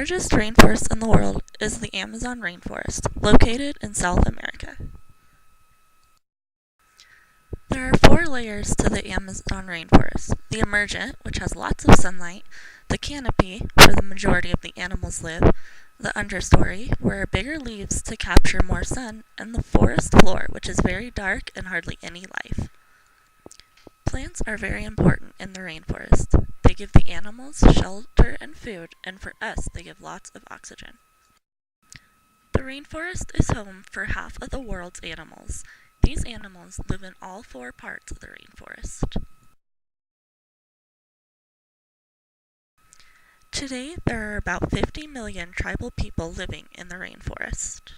largest rainforest in the world is the Amazon rainforest, located in South America. There are 4 layers to the Amazon rainforest: the emergent, which has lots of sunlight; the canopy, where the majority of the animals live; the understory, where are bigger leaves to capture more sun; and the forest floor, which is very dark and hardly any life. Plants are very important in the rainforest. They give the animals shelter and food, and for us they give lots of oxygen. The rainforest is home for half of the world's animals. These animals live in all 4 parts of the rainforest. Today, there are about 50 million tribal people living in the rainforest.